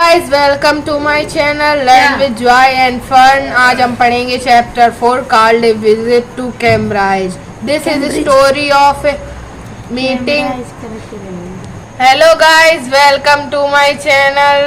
Guys welcome to my channel learn with joy and fun. आज हम पढ़ेंगे chapter 4 called a visit to Cambridge. This is story of meeting. Hello guys welcome to my channel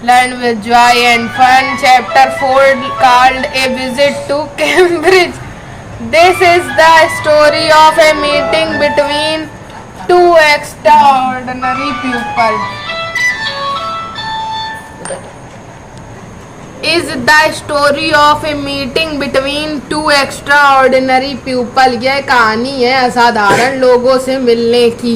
learn with joy and fun. Chapter 4 called a visit to Cambridge. This is the story of a meeting between two extraordinary people. Is the story of a meeting between two extraordinary people. यह कहानी है असाधारण लोगों से मिलने की।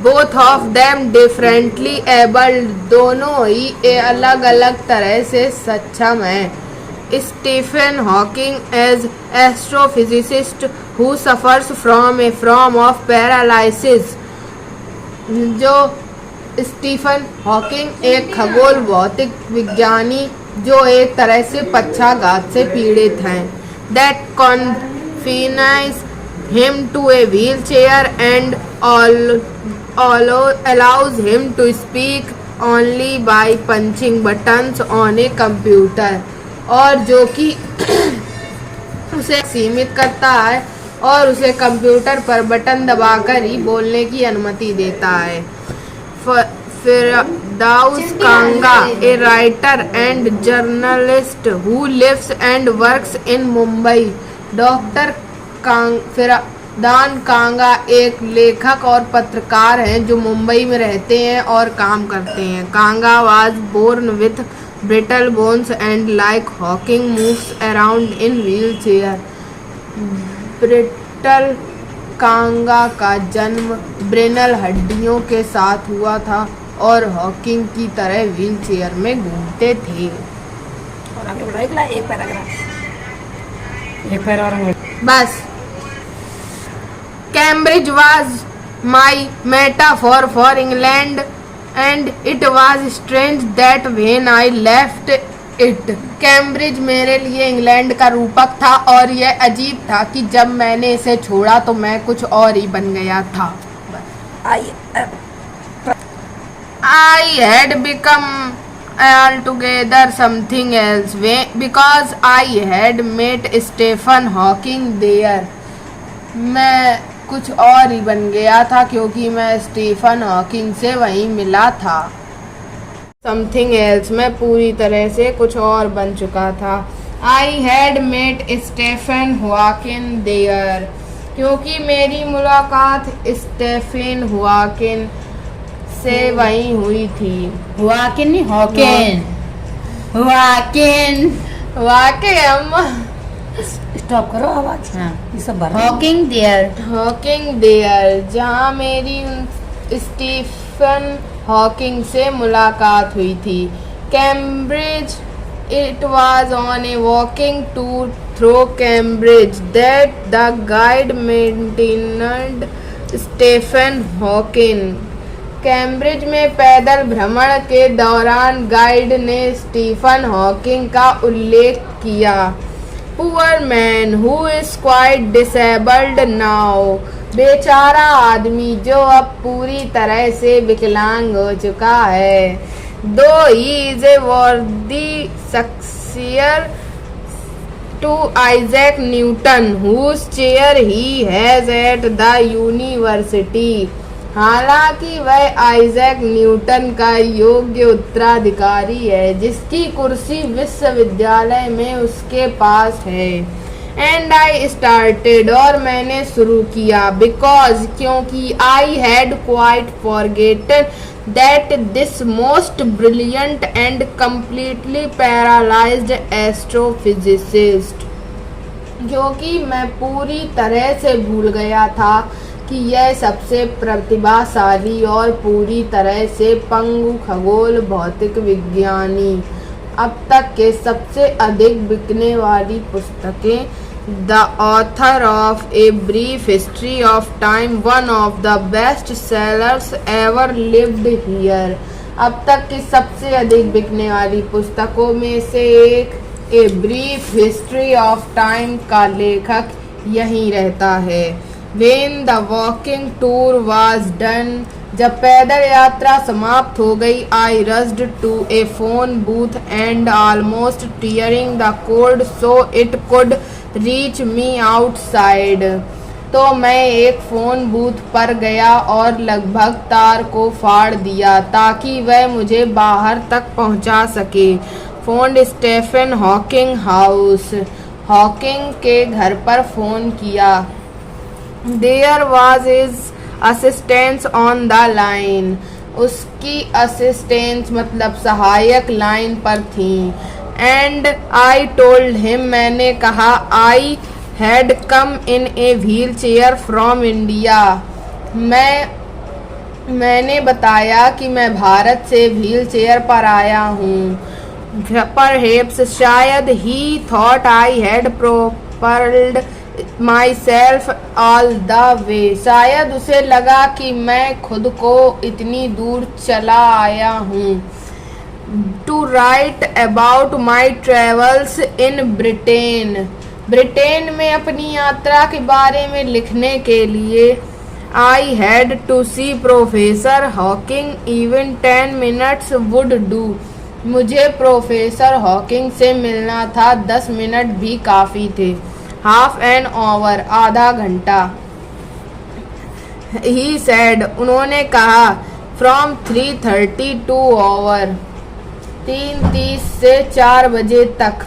Both of them differently able. दोनों ही अलग अलग तरह से सक्षम हैं। Stephen Hawking as astrophysicist who suffers from a form of paralysis. जो स्टीफन हॉकिंग एक खगोल भौतिक विज्ञानी जो एक तरह से पक्षाघात से पीड़ित हैं। That confines him to a wheelchair and allows him to speak only by punching buttons on a computer. और जो कि उसे सीमित करता है और उसे कंप्यूटर पर बटन दबाकर ही बोलने की अनुमति देता है। Firdaus Kanga, a writer and journalist who lives and works in Mumbai. Doctor Firdaus Kanga एक लेखक और पत्रकार हैं जो मुंबई में रहते हैं और काम करते हैं। कांगा was born with brittle bones and like Hawking moves around in wheelchair. ब्रिटल कांगा का जन्म ब्रेनल हड्डियों के साथ हुआ था और हॉकिंग की तरह व्हीलचेयर में घूमते थे। और आगे बढ़ाएगा एक पैराग्राफ बस। Cambridge was my metaphor for England and it was strange that when I left it. Cambridge मेरे लिए इंग्लैंड का रूपक था और यह अजीब था कि जब मैंने इसे छोड़ा तो मैं कुछ और ही बन गया था। I had become altogether something else because I had met Stephen Hawking there. मैं कुछ और ही बन गया था क्योंकि मैं स्टीफन हॉकिंग से वहीं मिला था। Something else, मैं पूरी तरह से कुछ और बन चुका था। I had met Stephen Hawking there, क्योंकि मेरी मुलाकात स्टेफन हॉकिंग से वहीं हुई थी। हॉकिंग नहीं हॉकिंग हॉकिंग स्टॉप करो आवाज। हाँ ये सब हॉकिंग देयर जहाँ मेरी स्टीफन हॉकिंग से मुलाकात हुई थी। Cambridge, it was on a walking tour through Cambridge that the guide maintained Stephen Hawking. Cambridge में पैदल भ्रमण के दौरान गाइड ने स्टीफन हॉकिंग का उल्लेख किया। Poor man who is quite disabled now, बेचारा आदमी जो अब पूरी तरह से विकलांग हो चुका है। दो ही is a worthy successor to Isaac Newton whose chair he has at the university. हालांकि वह आइजैक न्यूटन का योग्य उत्तराधिकारी है जिसकी कुर्सी विश्वविद्यालय में उसके पास है। एंड आई स्टार्टेड, और मैंने शुरू किया। बिकॉज, क्योंकि I had quite forgotten that this most brilliant and completely paralysed astrophysicist, क्योंकि मैं पूरी तरह से भूल गया था कि यह सबसे प्रतिभाशाली और पूरी तरह से पंगु खगोल भौतिक विज्ञानी अब तक के सबसे अधिक बिकने वाली पुस्तकें, the author of a brief history of time, one of the best sellers ever lived here, अब तक की सबसे अधिक बिकने वाली पुस्तकों में से एक a brief history of time का लेखक यहीं रहता है। When the walking tour was done, जब पैदल यात्रा समाप्त हो गई, I rushed to a phone booth and almost tearing the cord so it could reach me outside. तो मैं एक फ़ोन बूथ पर गया और लगभग तार को फाड़ दिया ताकि वह मुझे बाहर तक पहुंचा सके। Phone Stephen Hawking house, Hawking के घर पर फ़ोन किया। There was his assistance on the line, उसकी असिस्टेंस मतलब सहायक लाइन पर थी। एंड आई टोल्ड हिम, मैंने कहा, I had come in a wheel chair from India, मैंने बताया कि मैं भारत से व्हील चेयर पर आया हूँ। Perhaps शायद he thought I had propelled myself all the way, शायद उसे लगा कि मैं खुद को इतनी दूर चला आया हूँ। To write about my travels in Britain, Britain में अपनी यात्रा के बारे में लिखने के लिए। I had to see Professor Hawking, even 10 minutes would do, मुझे प्रोफेसर हॉकिंग से मिलना था, 10 मिनट भी काफ़ी थे। हाफ एन आवर, आधा घंटा। ही सैड, उन्होंने कहा, फ्रॉम 3:30 टू आवर, 3:30 से 4 बजे तक।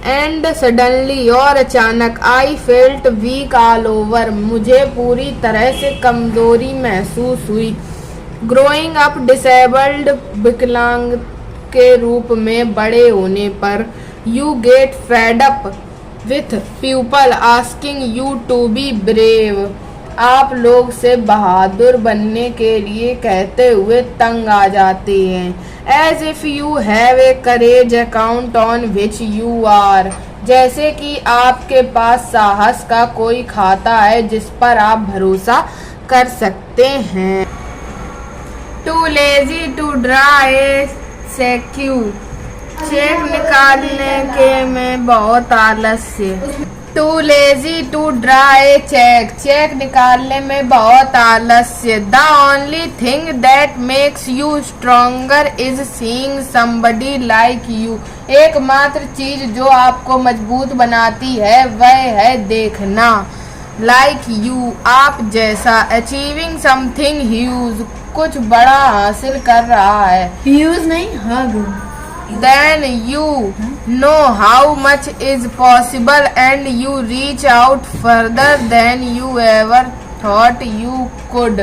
एंड सडनली, और अचानक, I felt weak all over, मुझे पूरी तरह से कमजोरी महसूस हुई। ग्रोइंग अप डिसेबल्ड, विकलांग के रूप में बड़े होने पर। You get fed up with people asking you to be brave, आप लोग से बहादुर बनने के लिए कहते हुए तंग आ जाते हैं। As if you have a courage account on which you are, जैसे कि आपके पास साहस का कोई खाता है जिस पर आप भरोसा कर सकते हैं। Too lazy to draw a cheque निकालने के में बहुत आलस्य। Too lazy to draw a cheque निकालने में बहुत आलस्य। The only thing that makes you stronger is seeing somebody like you, एकमात्र चीज जो आपको मजबूत बनाती है वह है देखना लाइक यू, आप जैसा। अचीविंग समथिंग ह्यूज, कुछ बड़ा हासिल कर रहा है। ह्यूज नहीं, हग। Then you know how much is possible and you reach out further than you ever thought you could.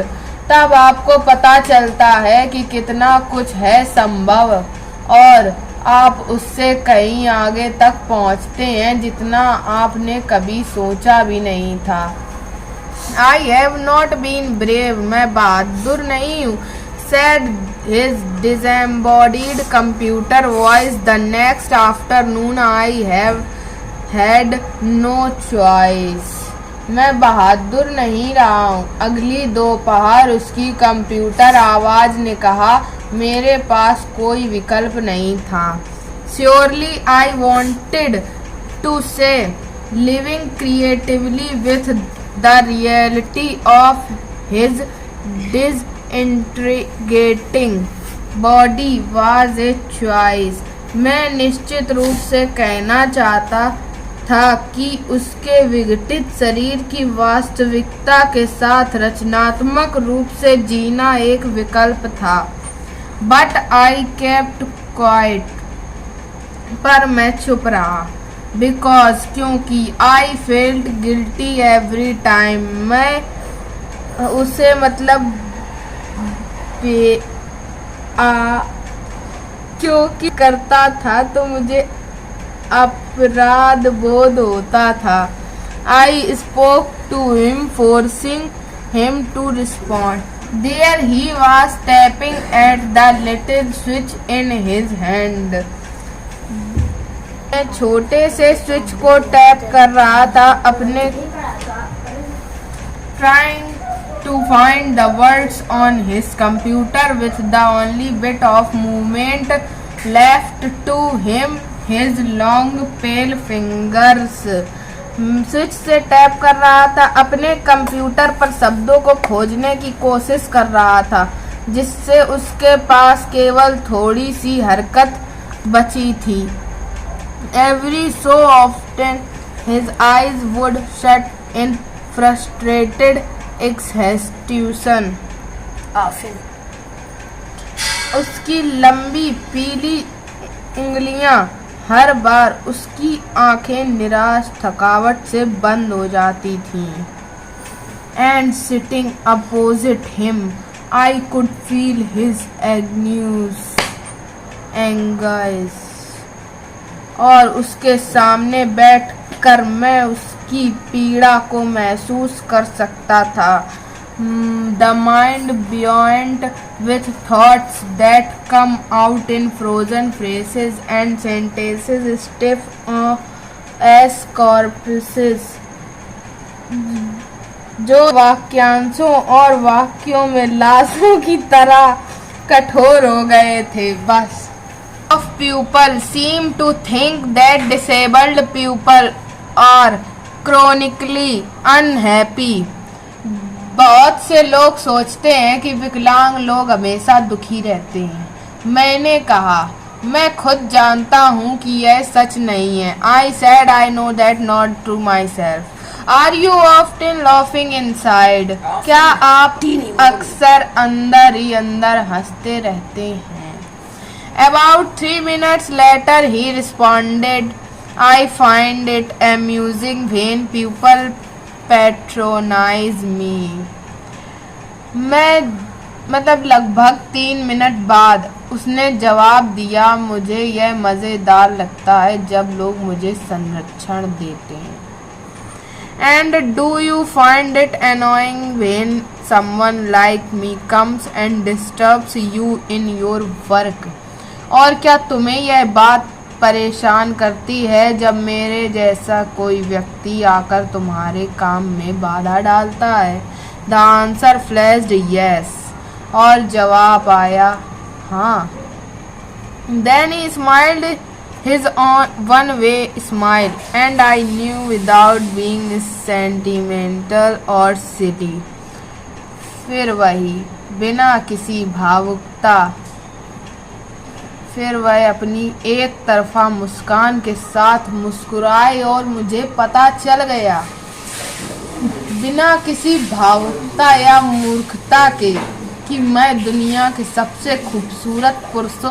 तब आपको पता चलता है कि कितना कुछ है संभव और आप उससे कहीं आगे तक पहुंचते हैं जितना आपने कभी सोचा भी नहीं था। I have not been brave, मैं बहादुर नहीं हूँ, said his disembodied computer voice the next afternoon. I have had no choice. मैं बहादुर नहीं रहा हूँ, अगली दोपहर उसकी कंप्यूटर आवाज ने कहा, मेरे पास कोई विकल्प नहीं था। Surely I wanted to say, living creatively with the reality of his disintegrating body was a choice. मैं निश्चित रूप से कहना चाहता था कि उसके विघटित शरीर की वास्तविकता के साथ रचनात्मक रूप से जीना एक विकल्प था। But I kept quiet, पर मैं चुप रहा। Because, क्योंकि I felt guilty every time, मैं उसे मतलब क्योंकि करता था तो मुझे अपराध बोध होता था। I spoke to him, forcing him to respond. There he was tapping at the little switch in his hand. मैं छोटे से स्विच को टैप कर रहा था अपने, trying to find the words on his computer with the only bit of movement left to him, his long pale fingers. Switch से tap कर रहा था, अपने कंप्यूटर पर शब्दों को खोजने की कोशिश कर रहा था, जिससे उसके पास केवल थोड़ी सी हरकत बची थी। Every so often his eyes would shut in frustrated exhaustion. Often. उसकी लंबी पीली उंगलियां हर बार उसकी आंखें निराश थकावट से बंद हो जाती थीं। And sitting opposite him, I could feel his anguish. और उसके सामने बैठकर मैं उसकी पीड़ा को महसूस कर सकता था। The mind buoyant with thoughts that come out in frozen phrases and sentences stiff as corpses, जो वाक्यांशों और वाक्यों में लाशों की तरह कठोर हो गए थे। बस of people seem to think that disabled people are chronically unhappy. बहुत से लोग सोचते हैं कि विकलांग लोग हमेशा दुखी रहते हैं। मैंने कहा, मैं खुद जानता हूँ कि यह सच नहीं है। I said I know that not to myself. Are you often laughing inside? क्या आप अक्सर अंदर ही अंदर हंसते रहते हैं? About 3 minutes later he responded, I find it amusing when people patronize me. लगभग 3 मिनट बाद उसने जवाब दिया, मुझे यह मज़ेदार लगता है जब लोग मुझे संरक्षण देते हैं। And do you find it annoying when someone like me comes and disturbs you in your work? और क्या तुम्हें यह बात परेशान करती है जब मेरे जैसा कोई व्यक्ति आकर तुम्हारे काम में बाधा डालता है? The answer flashed yes. और जवाब आया हाँ। Then he smiled his one-way smile, and I knew without being sentimental or silly. फिर वही बिना किसी भावुकता, फिर वह अपनी एक तरफा मुस्कान के साथ मुस्कुराए और मुझे पता चल गया, बिना किसी भावुकता या मूर्खता के, कि मैं दुनिया के सबसे खूबसूरत पुरुषों